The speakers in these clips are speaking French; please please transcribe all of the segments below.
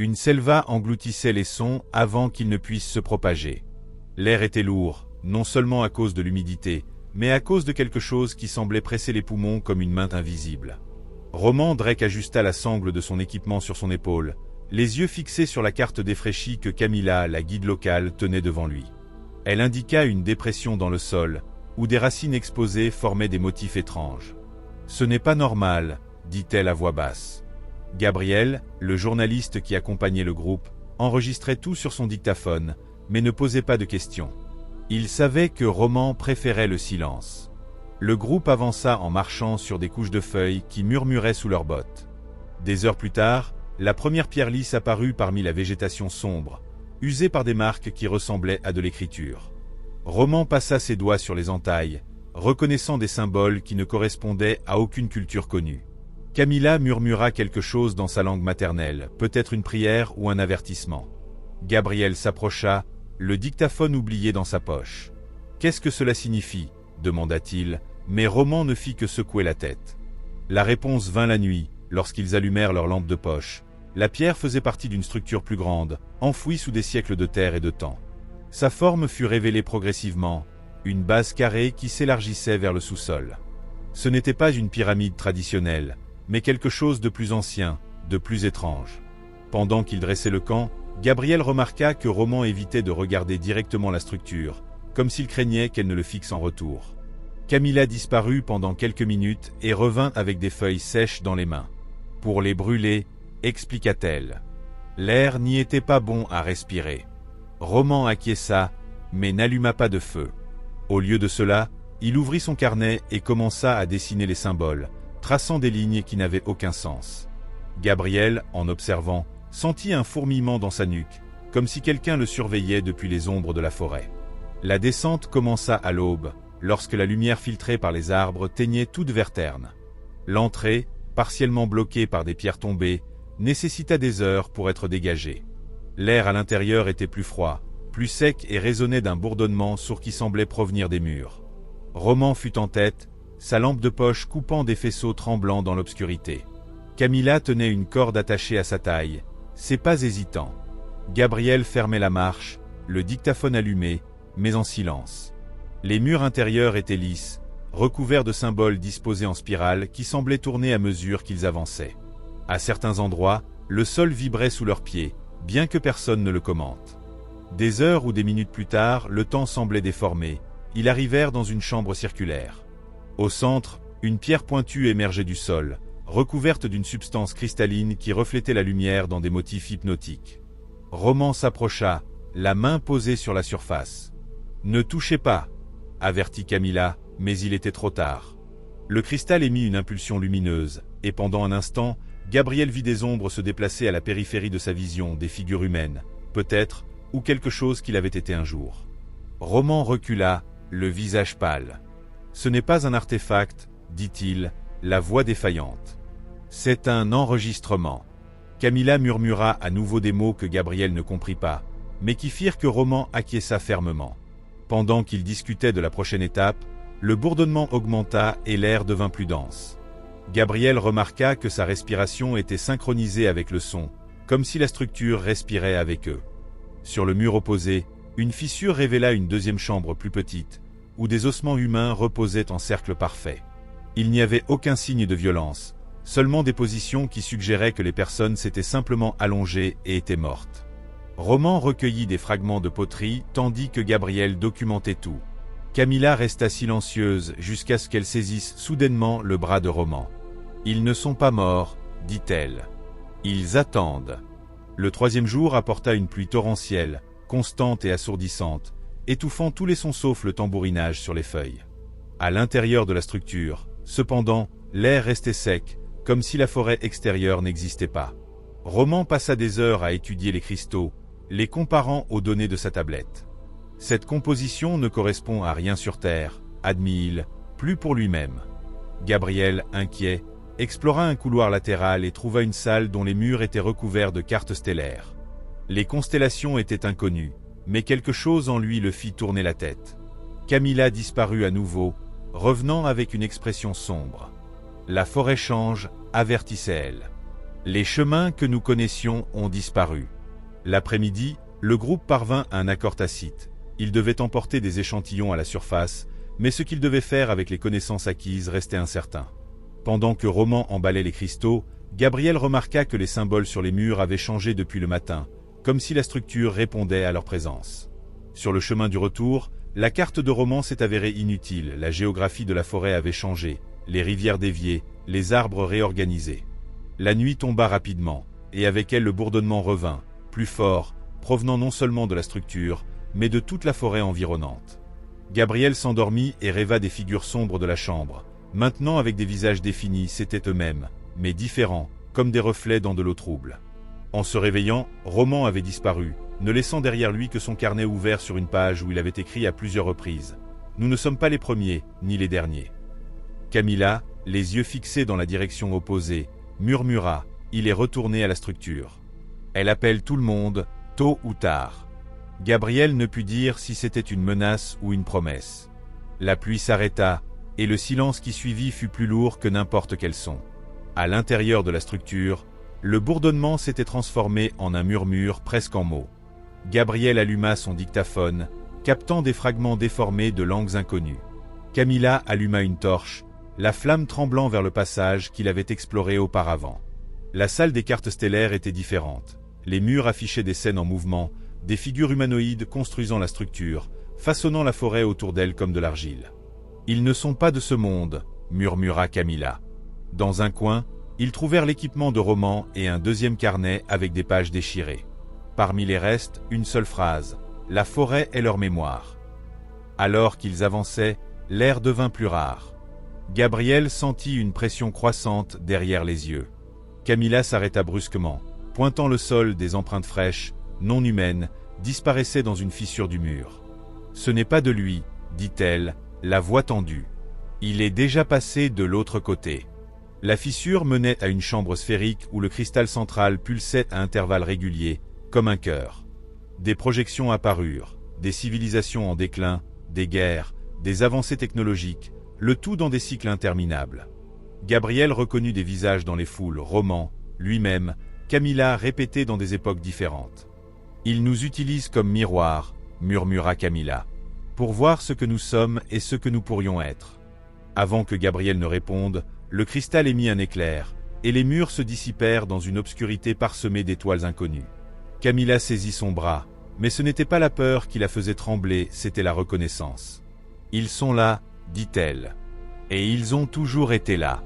Une selva engloutissait les sons avant qu'ils ne puissent se propager. L'air était lourd, non seulement à cause de l'humidité, mais à cause de quelque chose qui semblait presser les poumons comme une main invisible. Roman Drake ajusta la sangle de son équipement sur son épaule, les yeux fixés sur la carte défraîchie que Camilla, la guide locale, tenait devant lui. Elle indiqua une dépression dans le sol, où des racines exposées formaient des motifs étranges. « Ce n'est pas normal », dit-elle à voix basse. Gabriel, le journaliste qui accompagnait le groupe, enregistrait tout sur son dictaphone, mais ne posait pas de questions. Il savait que Roman préférait le silence. Le groupe avança en marchant sur des couches de feuilles qui murmuraient sous leurs bottes. Des heures plus tard, la première pierre lisse apparut parmi la végétation sombre, usée par des marques qui ressemblaient à de l'écriture. Roman passa ses doigts sur les entailles, reconnaissant des symboles qui ne correspondaient à aucune culture connue. Camilla murmura quelque chose dans sa langue maternelle, peut-être une prière ou un avertissement. Gabriel s'approcha, le dictaphone oublié dans sa poche. « Qu'est-ce que cela signifie » demanda-t-il, mais Roman ne fit que secouer la tête. La réponse vint la nuit, lorsqu'ils allumèrent leur lampe de poche. La pierre faisait partie d'une structure plus grande, enfouie sous des siècles de terre et de temps. Sa forme fut révélée progressivement, une base carrée qui s'élargissait vers le sous-sol. Ce n'était pas une pyramide traditionnelle, mais quelque chose de plus ancien, de plus étrange. Pendant qu'il dressait le camp, Gabriel remarqua que Roman évitait de regarder directement la structure, comme s'il craignait qu'elle ne le fixe en retour. Camilla disparut pendant quelques minutes et revint avec des feuilles sèches dans les mains. « Pour les brûler », expliqua-t-elle. L'air n'y était pas bon à respirer. Roman acquiesça, mais n'alluma pas de feu. Au lieu de cela, il ouvrit son carnet et commença à dessiner les symboles, traçant des lignes qui n'avaient aucun sens. Gabriel, en observant, sentit un fourmillement dans sa nuque, comme si quelqu'un le surveillait depuis les ombres de la forêt. La descente commença à l'aube, lorsque la lumière filtrée par les arbres teignait toute Verterne. L'entrée, partiellement bloquée par des pierres tombées, nécessita des heures pour être dégagée. L'air à l'intérieur était plus froid, plus sec et résonnait d'un bourdonnement sourd qui semblait provenir des murs. Roman fut en tête, sa lampe de poche coupant des faisceaux tremblants dans l'obscurité. Camilla tenait une corde attachée à sa taille, ses pas hésitants. Gabriel fermait la marche, le dictaphone allumé, mais en silence. Les murs intérieurs étaient lisses, recouverts de symboles disposés en spirale qui semblaient tourner à mesure qu'ils avançaient. À certains endroits, le sol vibrait sous leurs pieds, bien que personne ne le commente. Des heures ou des minutes plus tard, le temps semblait déformé. Ils arrivèrent dans une chambre circulaire. Au centre, une pierre pointue émergeait du sol, recouverte d'une substance cristalline qui reflétait la lumière dans des motifs hypnotiques. Roman s'approcha, la main posée sur la surface. « Ne touchez pas !» avertit Camilla, mais il était trop tard. Le cristal émit une impulsion lumineuse, et pendant un instant, Gabriel vit des ombres se déplacer à la périphérie de sa vision, des figures humaines, peut-être, ou quelque chose qu'il avait été un jour. Roman recula, le visage pâle. « Ce n'est pas un artefact, dit-il, la voix défaillante. C'est un enregistrement. » Camilla murmura à nouveau des mots que Gabriel ne comprit pas, mais qui firent que Roman acquiesça fermement. Pendant qu'ils discutaient de la prochaine étape, le bourdonnement augmenta et l'air devint plus dense. Gabriel remarqua que sa respiration était synchronisée avec le son, comme si la structure respirait avec eux. Sur le mur opposé, une fissure révéla une deuxième chambre plus petite, où des ossements humains reposaient en cercle parfait. Il n'y avait aucun signe de violence, seulement des positions qui suggéraient que les personnes s'étaient simplement allongées et étaient mortes. Roman recueillit des fragments de poterie tandis que Gabriel documentait tout. Camilla resta silencieuse jusqu'à ce qu'elle saisisse soudainement le bras de Roman. « Ils ne sont pas morts, dit-elle. Ils attendent. » Le troisième jour apporta une pluie torrentielle, constante et assourdissante, étouffant tous les sons sauf le tambourinage sur les feuilles. À l'intérieur de la structure, cependant, l'air restait sec, comme si la forêt extérieure n'existait pas. Roman passa des heures à étudier les cristaux, les comparant aux données de sa tablette. Cette composition ne correspond à rien sur Terre, admit-il, plus pour lui-même. Gabriel, inquiet, explora un couloir latéral et trouva une salle dont les murs étaient recouverts de cartes stellaires. Les constellations étaient inconnues, mais quelque chose en lui le fit tourner la tête. Camilla disparut à nouveau, revenant avec une expression sombre. « La forêt change », avertissait-elle. Les chemins que nous connaissions ont disparu. L'après-midi, le groupe parvint à un accord tacite. Il devait emporter des échantillons à la surface, mais ce qu'il devait faire avec les connaissances acquises restait incertain. Pendant que Roman emballait les cristaux, Gabriel remarqua que les symboles sur les murs avaient changé depuis le matin, comme si la structure répondait à leur présence. Sur le chemin du retour, la carte de Roman s'est avérée inutile, la géographie de la forêt avait changé, les rivières déviées, les arbres réorganisés. La nuit tomba rapidement, et avec elle le bourdonnement revint, plus fort, provenant non seulement de la structure, mais de toute la forêt environnante. Gabriel s'endormit et rêva des figures sombres de la chambre. Maintenant avec des visages définis, c'étaient eux-mêmes, mais différents, comme des reflets dans de l'eau trouble. En se réveillant, Roman avait disparu, ne laissant derrière lui que son carnet ouvert sur une page où il avait écrit à plusieurs reprises. Nous ne sommes pas les premiers, ni les derniers. Camilla, les yeux fixés dans la direction opposée, murmura, il est retourné à la structure. Elle appelle tout le monde, tôt ou tard. Gabriel ne put dire si c'était une menace ou une promesse. La pluie s'arrêta, et le silence qui suivit fut plus lourd que n'importe quel son. À l'intérieur de la structure, le bourdonnement s'était transformé en un murmure presque en mots. Gabriel alluma son dictaphone, captant des fragments déformés de langues inconnues. Camilla alluma une torche, la flamme tremblant vers le passage qu'il avait exploré auparavant. La salle des cartes stellaires était différente. Les murs affichaient des scènes en mouvement, des figures humanoïdes construisant la structure, façonnant la forêt autour d'elle comme de l'argile. « Ils ne sont pas de ce monde », murmura Camilla. Dans un coin, ils trouvèrent l'équipement de Roman et un deuxième carnet avec des pages déchirées. Parmi les restes, une seule phrase, « La forêt est leur mémoire ». Alors qu'ils avançaient, l'air devint plus rare. Gabriel sentit une pression croissante derrière les yeux. Camilla s'arrêta brusquement, pointant le sol des empreintes fraîches, non humaines, disparaissaient dans une fissure du mur. « Ce n'est pas de lui, dit-elle, la voix tendue. Il est déjà passé de l'autre côté. » La fissure menait à une chambre sphérique où le cristal central pulsait à intervalles réguliers, comme un cœur. Des projections apparurent, des civilisations en déclin, des guerres, des avancées technologiques, le tout dans des cycles interminables. Gabriel reconnut des visages dans les foules, Roman, lui-même, Camilla répétés dans des époques différentes. « Ils nous utilisent comme miroir, » murmura Camilla, « pour voir ce que nous sommes et ce que nous pourrions être. » Avant que Gabriel ne réponde, le cristal émit un éclair, et les murs se dissipèrent dans une obscurité parsemée d'étoiles inconnues. Camilla saisit son bras, mais ce n'était pas la peur qui la faisait trembler, c'était la reconnaissance. « Ils sont là, » dit-elle. « Et ils ont toujours été là. »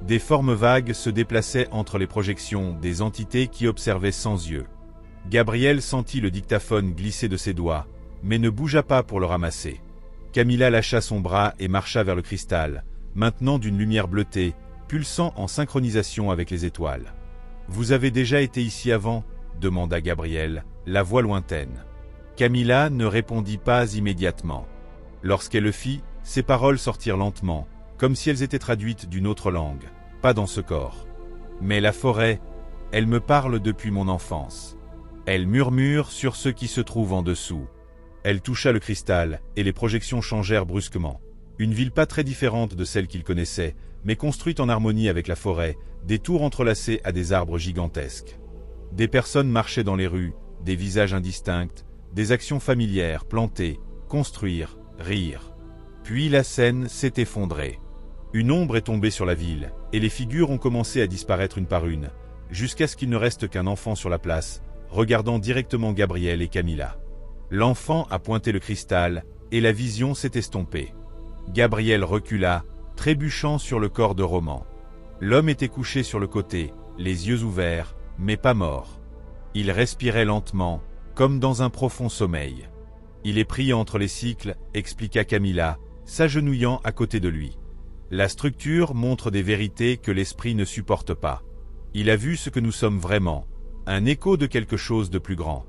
Des formes vagues se déplaçaient entre les projections des entités qui observaient sans yeux. Gabriel sentit le dictaphone glisser de ses doigts, mais ne bougea pas pour le ramasser. Camilla lâcha son bras et marcha vers le cristal, maintenant d'une lumière bleutée, pulsant en synchronisation avec les étoiles. « Vous avez déjà été ici avant ?» demanda Gabriel, la voix lointaine. Camilla ne répondit pas immédiatement. Lorsqu'elle le fit, ses paroles sortirent lentement, comme si elles étaient traduites d'une autre langue, pas dans ce corps. « Mais la forêt, elle me parle depuis mon enfance. Elle murmure sur ce qui se trouve en dessous. » Elle toucha le cristal, et les projections changèrent brusquement. Une ville pas très différente de celle qu'il connaissait, mais construite en harmonie avec la forêt, des tours entrelacées à des arbres gigantesques. Des personnes marchaient dans les rues, des visages indistincts, des actions familières, planter, construire, rire. Puis la scène s'est effondrée. Une ombre est tombée sur la ville, et les figures ont commencé à disparaître une par une, jusqu'à ce qu'il ne reste qu'un enfant sur la place, regardant directement Gabriel et Camilla. L'enfant a pointé le cristal, et la vision s'est estompée. Gabriel recula, trébuchant sur le corps de Roman. L'homme était couché sur le côté, les yeux ouverts, mais pas mort. Il respirait lentement, comme dans un profond sommeil. Il est pris entre les cycles, expliqua Camilla, s'agenouillant à côté de lui. La structure montre des vérités que l'esprit ne supporte pas. Il a vu ce que nous sommes vraiment, un écho de quelque chose de plus grand.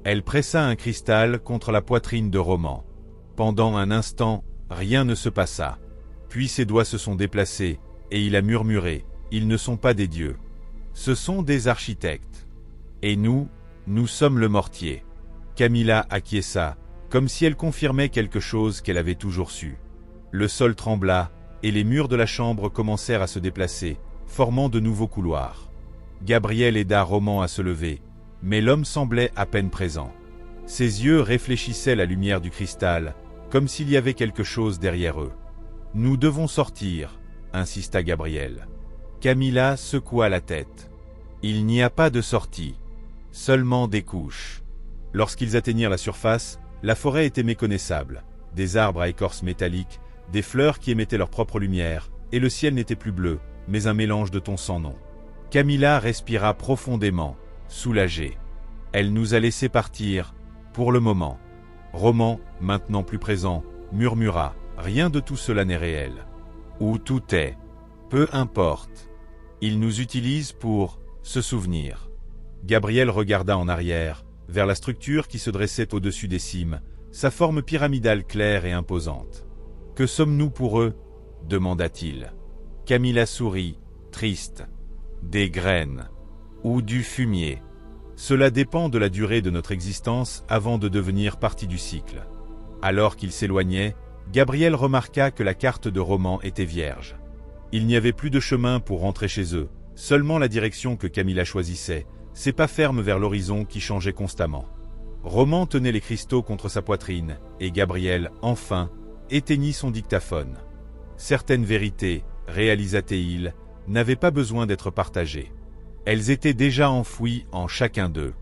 Elle pressa un cristal contre la poitrine de Roman. Pendant un instant, rien ne se passa. Puis ses doigts se sont déplacés, et il a murmuré, « Ils ne sont pas des dieux. Ce sont des architectes. Et nous sommes le mortier. » Camilla acquiesça, comme si elle confirmait quelque chose qu'elle avait toujours su. Le sol trembla, et les murs de la chambre commencèrent à se déplacer, formant de nouveaux couloirs. Gabriel aida Roman à se lever, mais l'homme semblait à peine présent. Ses yeux réfléchissaient la lumière du cristal, comme s'il y avait quelque chose derrière eux. « Nous devons sortir », insista Gabriel. Camilla secoua la tête. « Il n'y a pas de sortie, seulement des couches. » Lorsqu'ils atteignirent la surface, la forêt était méconnaissable. Des arbres à écorce métallique, des fleurs qui émettaient leur propre lumière, et le ciel n'était plus bleu, mais un mélange de tons sans nom. Camilla respira profondément, soulagée. Elle nous a laissé partir, pour le moment. Roman, maintenant plus présent, murmura, rien de tout cela n'est réel. Ou tout est. Peu importe. Il nous utilise pour se souvenir. Gabriel regarda en arrière, vers la structure qui se dressait au-dessus des cimes, sa forme pyramidale claire et imposante. « Que sommes-nous pour eux » demanda-t-il. Camilla sourit, triste. « Des graines. Ou du fumier. Cela dépend de la durée de notre existence avant de devenir partie du cycle. » Alors qu'il s'éloignait, Gabriel remarqua que la carte de Roman était vierge. Il n'y avait plus de chemin pour rentrer chez eux, seulement la direction que Camilla choisissait, ses pas fermes vers l'horizon qui changeait constamment. Roman tenait les cristaux contre sa poitrine, et Gabriel, enfin, éteignit son dictaphone. Certaines vérités, réalisa-t-il, n'avaient pas besoin d'être partagées. Elles étaient déjà enfouies en chacun d'eux.